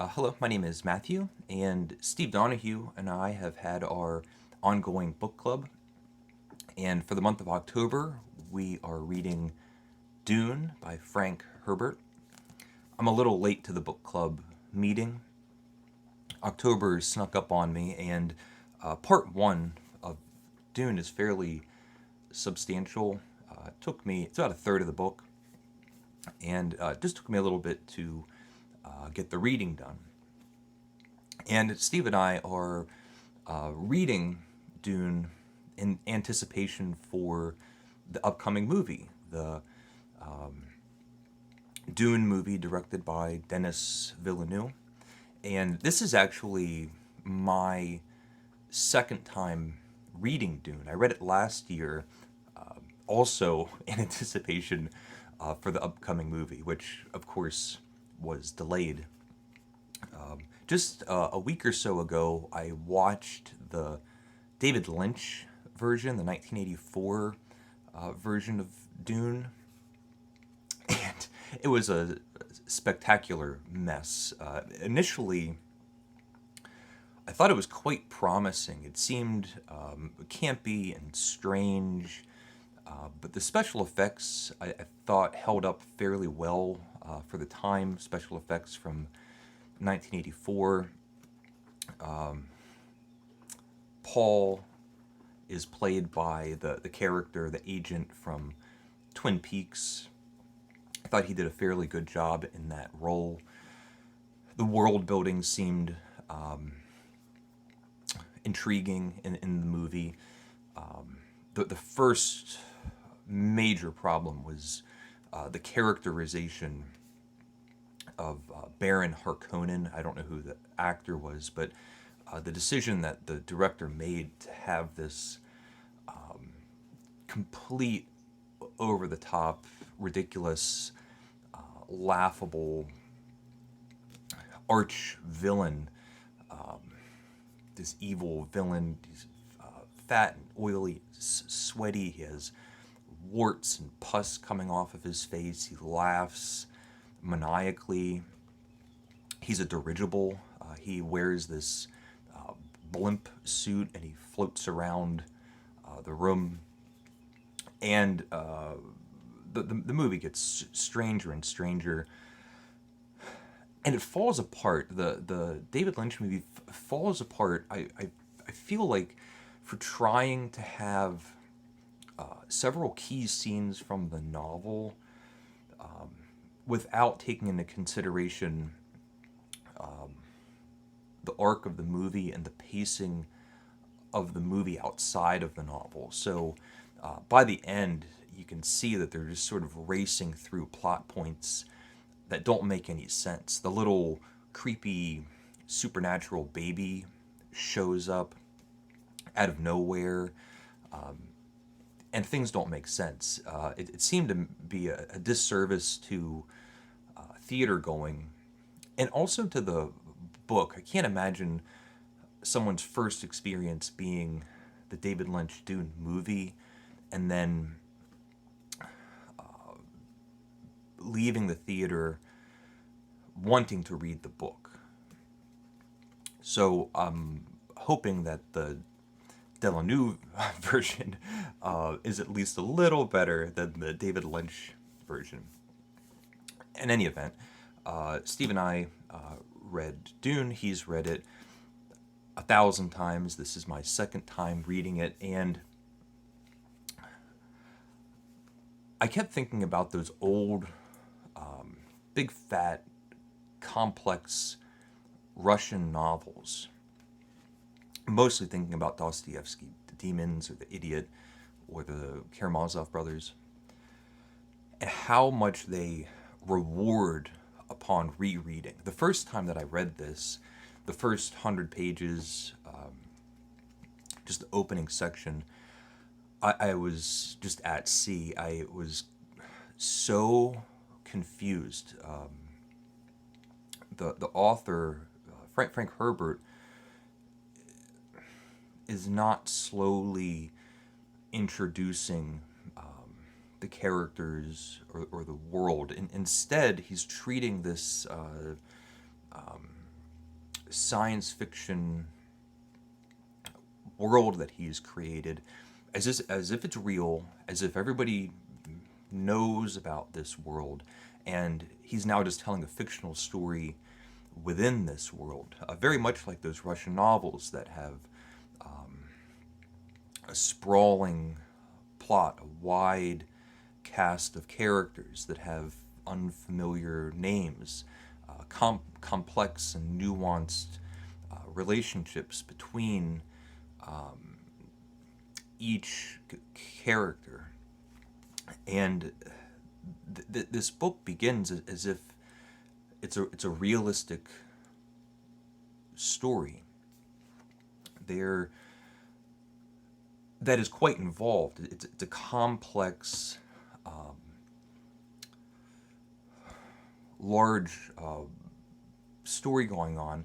Hello, my name is Matthew, and Steve Donahue and I have had our ongoing book club. And for the month of October, we are reading Dune by Frank Herbert. I'm a little late to the book club meeting. October snuck up on me, and part one of Dune is fairly substantial. It's about a third of the book, and it just took me a little bit to get the reading done. And Steve and I are reading Dune in anticipation for the upcoming movie, the Dune movie directed by Denis Villeneuve. And this is actually my second time reading Dune. I read it last year, also in anticipation for the upcoming movie, which, of course, was delayed. Just a week or so ago, I watched the David Lynch version, the 1984 version of Dune, and it was a spectacular mess. Initially, I thought it was quite promising. It seemed campy and strange, but the special effects I thought held up fairly well for the time. Special effects from 1984. Paul is played by the character, the agent from Twin Peaks. I thought he did a fairly good job in that role. The world building seemed intriguing in the movie. The first major problem was the characterization of Baron Harkonnen. I don't know who the actor was, but the decision that the director made to have this complete, over the top, ridiculous, laughable arch villain, this evil villain. He's fat and oily, sweaty. He has warts and pus coming off of his face. He laughs maniacally. He's a dirigible. He wears this blimp suit and he floats around the room. And the movie gets stranger and stranger. And it falls apart. The David Lynch movie falls apart. I feel like for trying to have several key scenes from the novel without taking into consideration the arc of the movie and the pacing of the movie outside of the novel. So by the end, you can see that they're just sort of racing through plot points that don't make any sense. The little creepy supernatural baby shows up out of nowhere, and things don't make sense. It seemed to be a disservice to theater going and also to the book. I can't imagine someone's first experience being the David Lynch Dune movie and then leaving the theater wanting to read the book. So I'm hoping that the Villeneuve version is at least a little better than the David Lynch version. In any event, Steve and I read Dune. He's read it 1,000 times. This is my second time reading it, and I kept thinking about those old, big, fat, complex Russian novels. Mostly thinking about Dostoevsky, The Demons, or The Idiot, or the Karamazov brothers, and how much they reward upon rereading. The first time that I read this, the first 100 pages, just the opening section, I was just at sea. I was so confused. The author, Frank Herbert, is not slowly introducing the characters or the world. Instead, he's treating this science fiction world that he's created, as if it's real, as if everybody knows about this world, and he's now just telling a fictional story within this world, very much like those Russian novels that have a sprawling plot, a wide cast of characters that have unfamiliar names, complex and nuanced relationships between each character. And this book begins as if it's a realistic story there that is quite involved. It's a complex, large story going on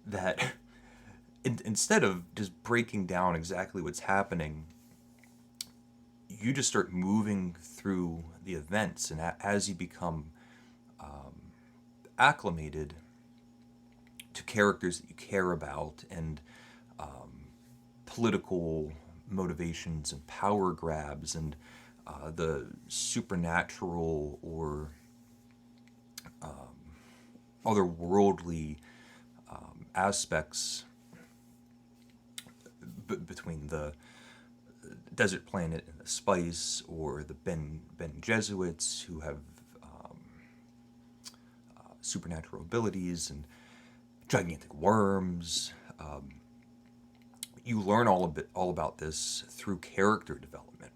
that instead of just breaking down exactly what's happening, you just start moving through the events, and as you become acclimated to characters that you care about and political motivations and power grabs and the supernatural or otherworldly aspects between the desert planet and the spice, or the Ben Jesuits who have supernatural abilities and gigantic worms. You learn all about this through character development,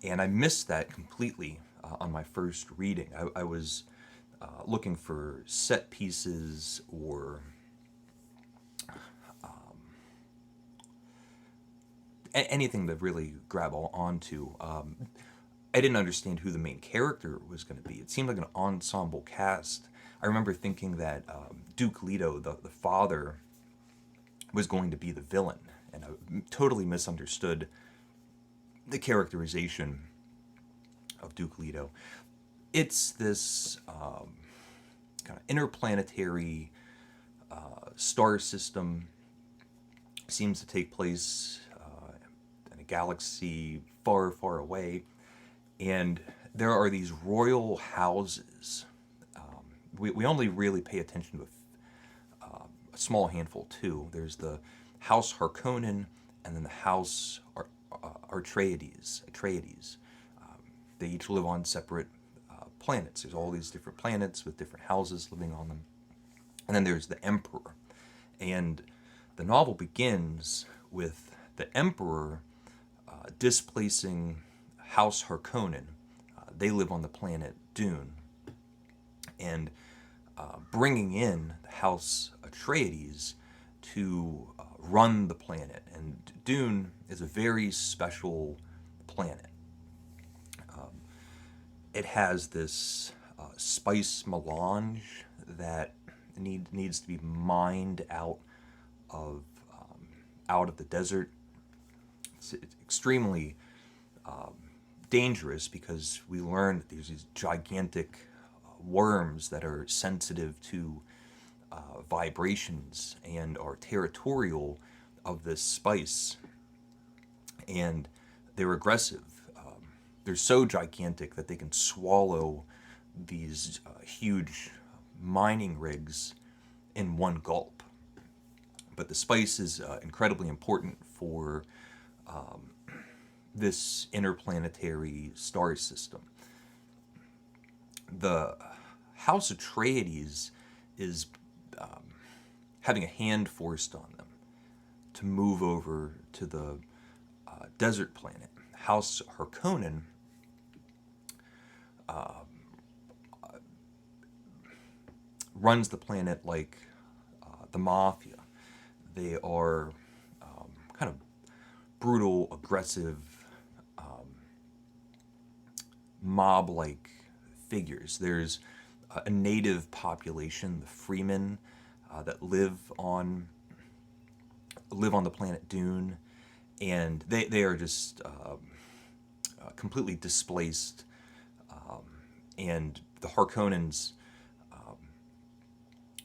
and I missed that completely on my first reading. I was looking for set pieces or anything to really grab onto. I didn't understand who the main character was going to be. It seemed like an ensemble cast. I remember thinking that Duke Leto, the father, was going to be the villain, and I totally misunderstood the characterization of Duke Leto. It's this kind of interplanetary star system. Seems to take place in a galaxy far, far away, and there are these royal houses. We only really pay attention to a small handful too. There's the House Harkonnen, and then the House Atreides. They each live on separate planets. There's all these different planets with different houses living on them. And then there's the Emperor. And the novel begins with the Emperor displacing House Harkonnen. They live on the planet Dune. And bringing in the House Atreides to run the planet. And Dune is a very special planet. It has this spice melange that needs to be mined out of the desert. It's extremely dangerous because we learn that there's these gigantic worms that are sensitive to vibrations and are territorial of this spice, and they're aggressive. They're so gigantic that they can swallow these huge mining rigs in one gulp. But the spice is incredibly important for this interplanetary star system. The House Atreides is having a hand forced on them to move over to the desert planet. House Harkonnen runs the planet like the mafia. They are kind of brutal, aggressive, mob-like figures. There's a native population, the Freemen, that live on the planet Dune, and they are just completely displaced, and the Harkonnens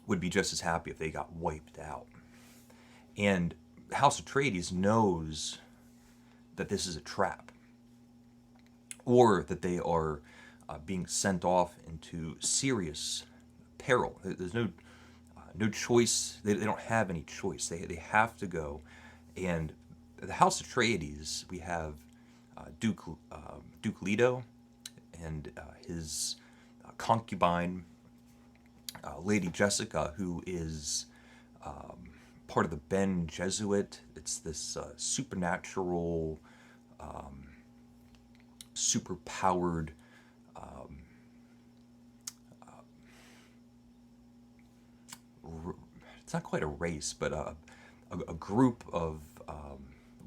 would be just as happy if they got wiped out. And House Atreides knows that this is a trap, or that they are being sent off into serious peril. There's no choice. They don't have any choice. They have to go. And the House Atreides, we have Duke Leto and his concubine, Lady Jessica, who is part of the Ben Jesuit. It's this supernatural, super-powered it's not quite a race, but a group of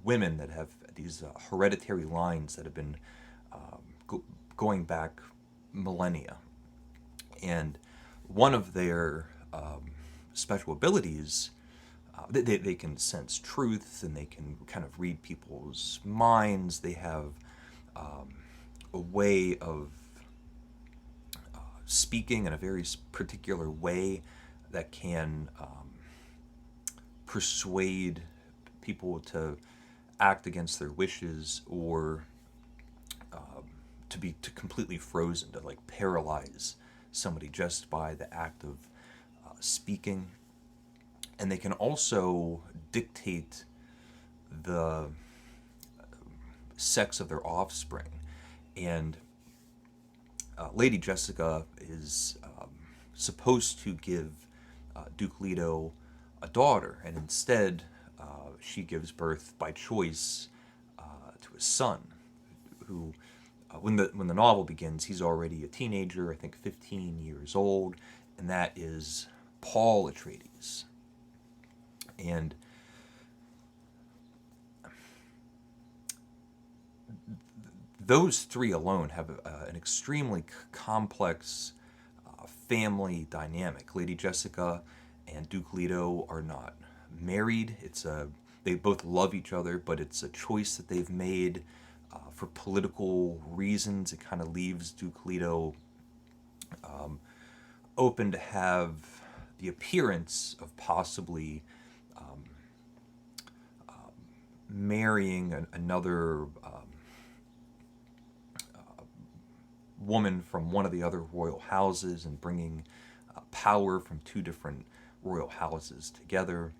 women that have these hereditary lines that have been going back millennia. And one of their special abilities, they can sense truth, and they can kind of read people's minds. They have a way of speaking in a very particular way that can persuade people to act against their wishes, or to completely frozen, to like paralyze somebody just by the act of speaking. And they can also dictate the sex of their offspring. And Lady Jessica is supposed to give Duke Leto a daughter, and instead she gives birth by choice to a son, who, when the novel begins, he's already a teenager, I think 15 years old, and that is Paul Atreides. And those three alone have an extremely complex family dynamic. Lady Jessica and Duke Leto are not married. They both love each other, but it's a choice that they've made for political reasons. It kind of leaves Duke Leto open to have the appearance of possibly marrying another woman from one of the other royal houses, and bringing power from two different royal houses together.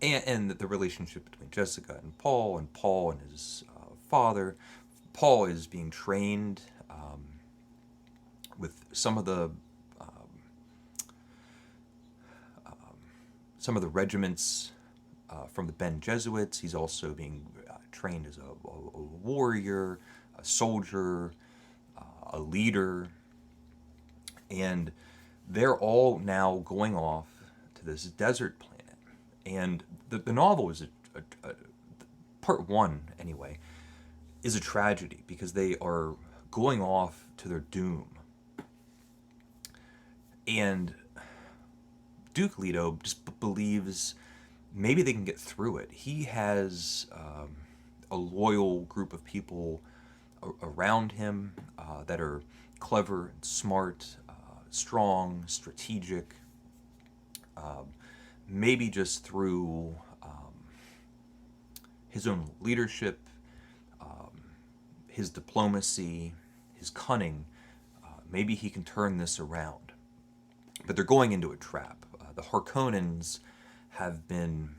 And the relationship between Jessica and Paul and his father. Paul is being trained with some of the regiments from the Ben Jesuits. He's also being trained as a warrior, a soldier, a leader, and they're all now going off to this desert planet. And the novel is part one anyway, is a tragedy, because they are going off to their doom. And Duke Leto just believes maybe they can get through it. He has a loyal group of people around him that are clever and smart, strong, strategic. Maybe just through his own leadership, his diplomacy, his cunning, maybe he can turn this around. But they're going into a trap. The Harkonnens have been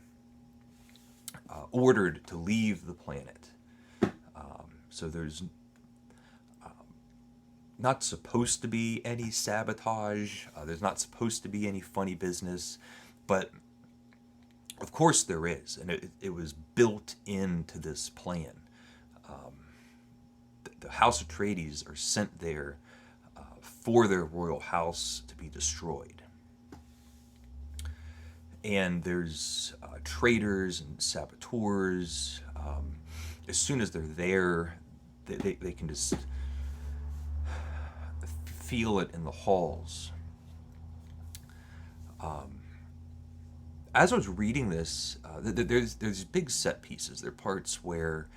ordered to leave the planet. So there's not supposed to be any sabotage. There's not supposed to be any funny business. But of course there is. And it was built into this plan. The House Atreides are sent there for their royal house to be destroyed. And there's traitors and saboteurs. As soon as they're there, they can just feel it in the halls. As I was reading this, there's big set pieces. There are parts where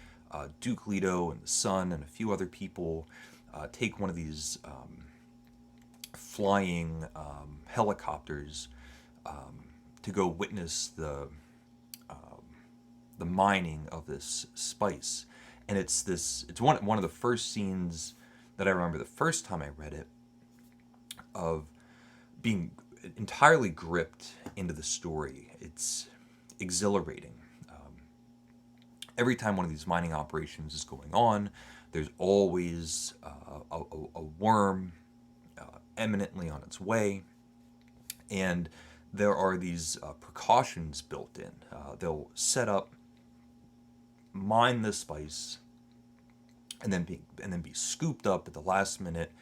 Duke Leto and the son and a few other people take one of these flying helicopters to go witness the mining of this spice. And it's one of the first scenes that I remember the first time I read it, of being entirely gripped into the story. It's exhilarating. Every time one of these mining operations is going on, there's always a worm eminently on its way, and there are these precautions built in. They'll set up, mine the spice, and then be scooped up at the last minute,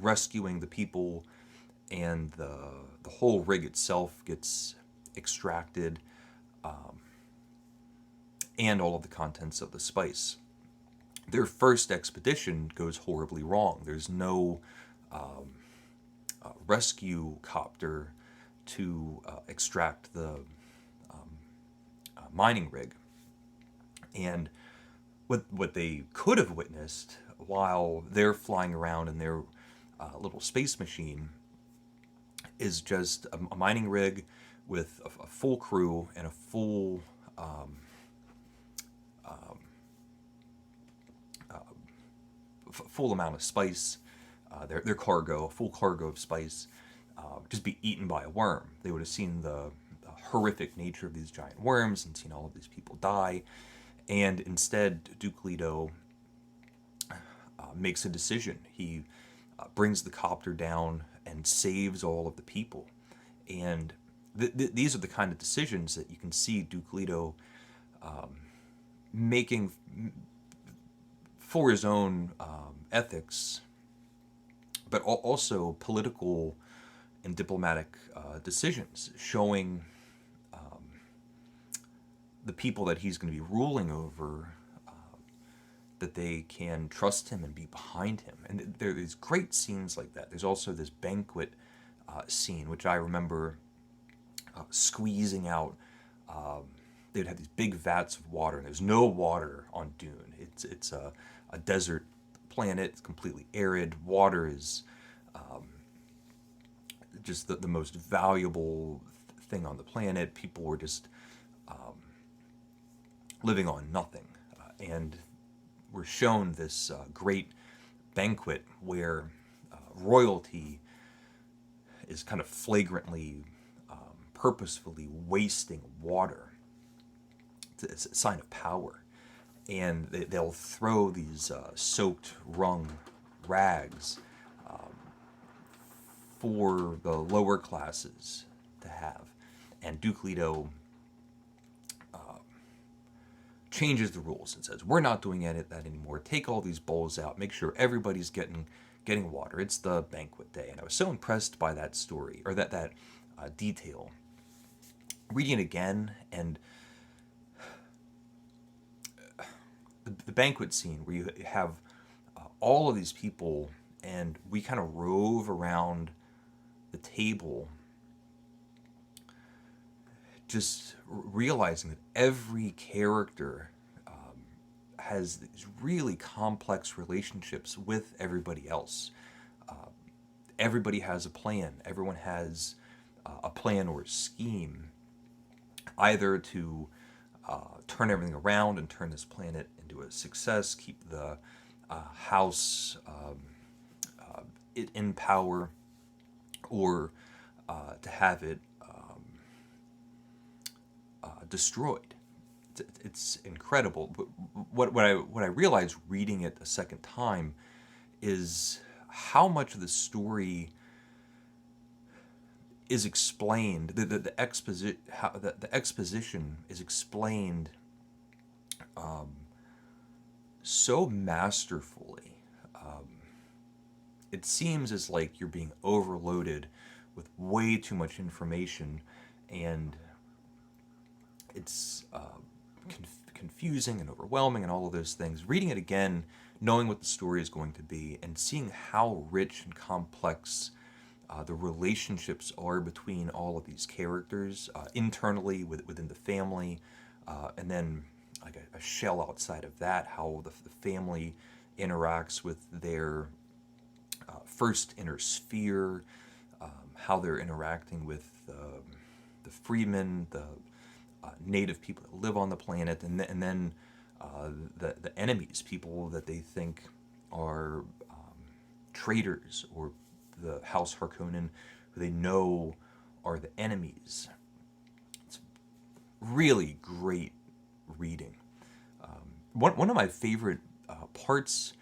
rescuing the people, and the whole rig itself gets extracted, and all of the contents of the spice. Their first expedition goes horribly wrong. There's no rescue copter to extract the mining rig. And what they could have witnessed while they're flying around in their little space machine is just a mining rig with a full crew and a full full amount of spice, their cargo, a full cargo of spice, just be eaten by a worm. They would have seen the horrific nature of these giant worms and seen all of these people die. And instead, Duke Leto makes a decision. He brings the copter down and saves all of the people. And these are the kind of decisions that you can see Duke Leto making for his own ethics, but also political and diplomatic decisions, showing the people that he's going to be ruling over that they can trust him and be behind him. And there are these great scenes like that. There's also this banquet scene, which I remember squeezing out. They'd have these big vats of water, and there's no water on Dune. It's a desert planet. It's completely arid. Water is just the most valuable thing on the planet. People were just living on nothing. And we're shown this great banquet where royalty is kind of flagrantly, purposefully wasting water. It's a sign of power. And they'll throw these soaked, wrung rags for the lower classes to have. And Duke Leto changes the rules and says, we're not doing that anymore. Take all these bowls out. Make sure everybody's getting water. It's the banquet day. And I was so impressed by that story, or that detail. Reading it again, and the banquet scene where you have all of these people, and we kind of rove around the table, just realizing that every character has these really complex relationships with everybody else. Everybody has a plan. Everyone has a plan or a scheme, either to turn everything around and turn this planet into a success, keep the house in power, or to have it destroyed. It's incredible. But what I realized reading it a second time is how much of the story is explained. The exposition is explained so masterfully. It seems as like you're being overloaded with way too much information, and it's confusing and overwhelming and all of those things. Reading it again, knowing what the story is going to be, and seeing how rich and complex the relationships are between all of these characters, internally within the family, and then like a shell outside of that, how the family interacts with their first inner sphere, how they're interacting with the freemen, the native people that live on the planet, and then the enemies, people that they think are traitors, or the House Harkonnen, who they know are the enemies. It's really great reading. One of my favorite parts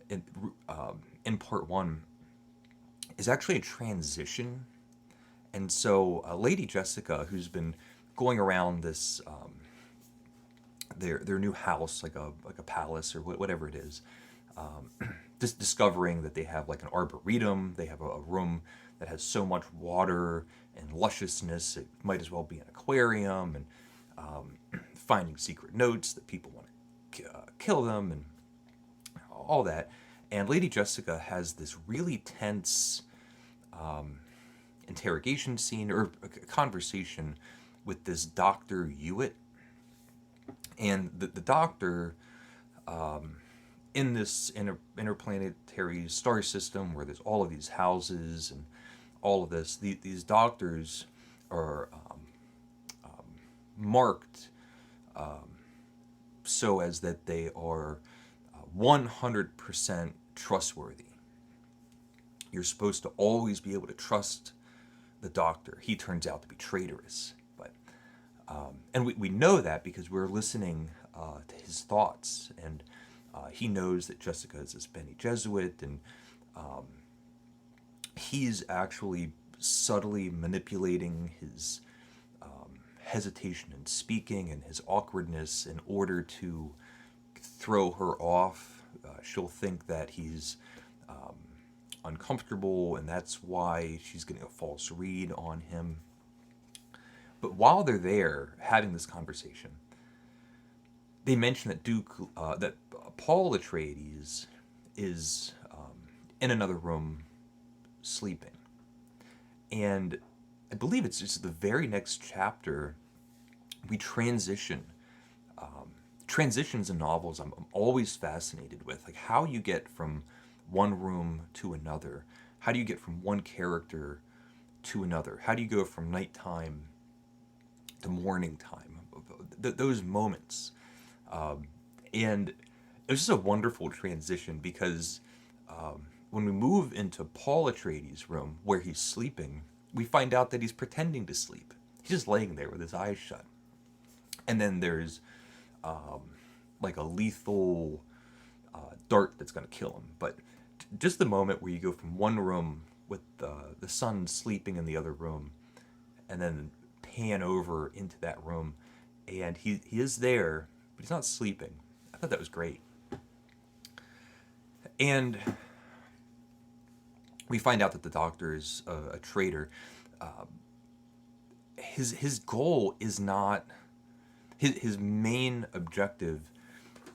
in, in part one is actually a transition. And so Lady Jessica, who's been going around this their new house, like a palace or whatever it is, just discovering that they have like an arboretum, they have a room that has so much water and lusciousness it might as well be an aquarium, and finding secret notes that people want to kill them, and all that. And Lady Jessica has this really tense interrogation scene, or a conversation with this Dr. Hewitt. And the doctor, in this interplanetary star system where there's all of these houses and all of this, these doctors are marked so as that they are 100% trustworthy. You're supposed to always be able to trust the doctor. He turns out to be traitorous, but and we know that because we're listening to his thoughts, and he knows that Jessica is this Bene Gesserit, and he's actually subtly manipulating his hesitation in speaking and his awkwardness in order to throw her off. She'll think that he's uncomfortable, and that's why she's getting a false read on him. But while they're there having this conversation, they mention that Paul Atreides is in another room sleeping, and I believe it's just the very next chapter we transition. Transitions in novels I'm always fascinated with, like how you get from one room to another. How do you get from one character to another? How do you go from nighttime to morning time? Those moments. And it was just a wonderful transition because when we move into Paul Atreides' room where he's sleeping, we find out that he's pretending to sleep. He's just laying there with his eyes shut. And then there's like a lethal dart that's going to kill him. But just the moment where you go from one room with the son sleeping in the other room, and then pan over into that room, and he is there, but he's not sleeping. I thought that was great. And we find out that the doctor is a traitor. His goal is not, his main objective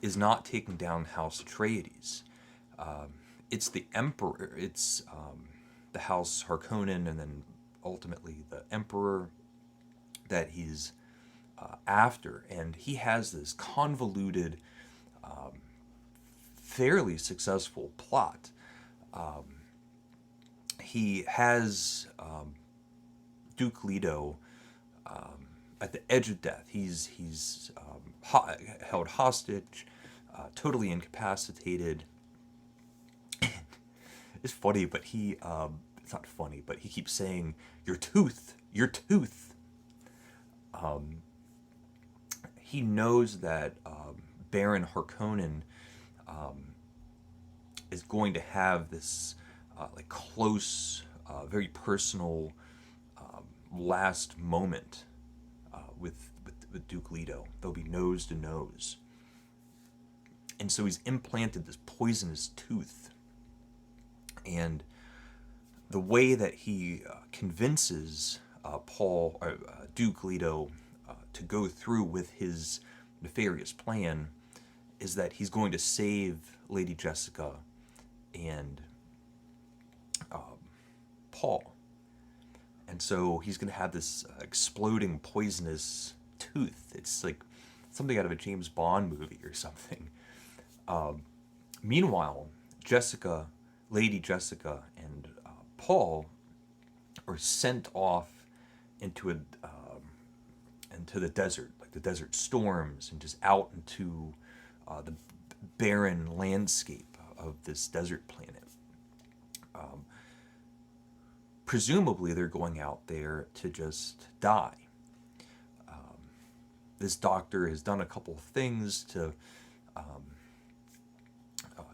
is not taking down House Atreides. It's the Emperor, it's the House Harkonnen, and then ultimately the Emperor that he's after. And he has this convoluted, fairly successful plot. He has Duke Leto at the edge of death. He's held hostage, totally incapacitated. It's funny, but it's not funny, but he keeps saying, your tooth. He knows that Baron Harkonnen is going to have this like close, very personal last moment with Duke Leto. They'll be nose to nose. And so he's implanted this poisonous tooth. And the way that he convinces Duke Leto to go through with his nefarious plan is that he's going to save Lady Jessica and Paul. And so he's going to have this exploding poisonous tooth. It's like something out of a James Bond movie or something. Meanwhile, Jessica Lady Jessica and Paul are sent off into into the desert, like the desert storms, and just out into the barren landscape of this desert planet. Presumably, they're going out there to just die. This doctor has done a couple of things to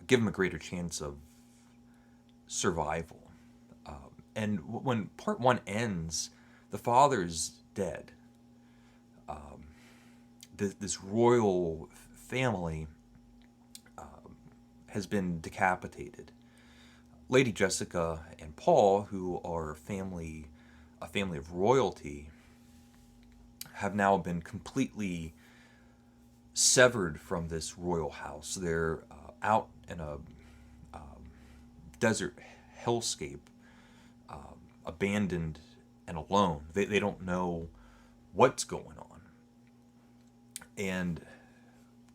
give him a greater chance of survival. And when part one ends, the father's dead. This royal family has been decapitated. Lady Jessica and Paul, who are a family of royalty, have now been completely severed from this royal house. They're out in a desert hellscape, abandoned and alone. They don't know what's going on, and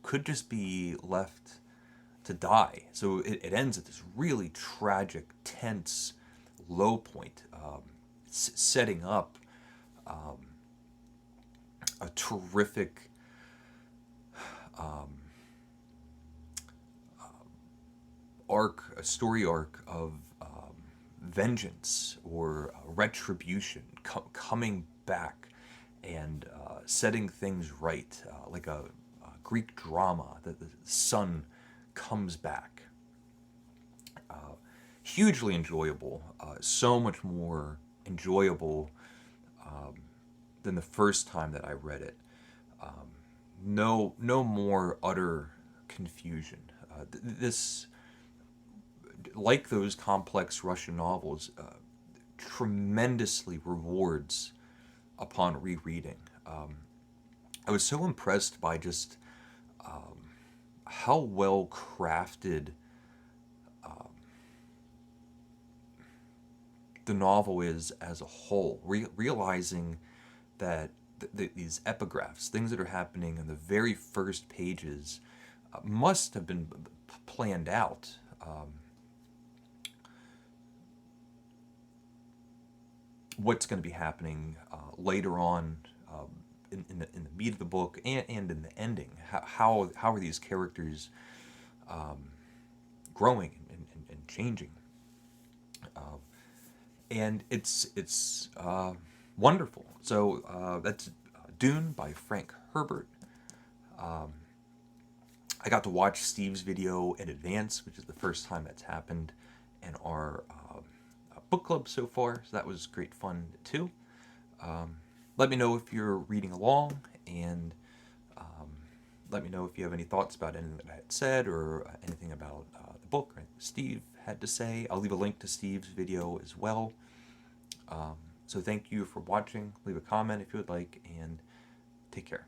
could just be left to die. So it ends at this really tragic, tense low point, setting up a terrific a story arc of vengeance or retribution, coming back and setting things right, like a Greek drama that the sun comes back. Hugely enjoyable, so much more enjoyable than the first time that I read it. No more utter confusion. This, like those complex Russian novels, tremendously rewards upon rereading. I was so impressed by just how well crafted the novel is as a whole. Realizing that these epigraphs, things that are happening in the very first pages, must have been planned out. What's going to be happening later on in the meat of the book and in the ending? How are these characters growing and changing? And it's wonderful. So that's Dune by Frank Herbert. I got to watch Steve's video in advance, which is the first time that's happened in our book club so far. So that was great fun too. Let me know if you're reading along, and let me know if you have any thoughts about anything that I had said or anything about the book or Steve had to say. I'll leave a link to Steve's video as well. So thank you for watching. Leave a comment if you would like, and take care.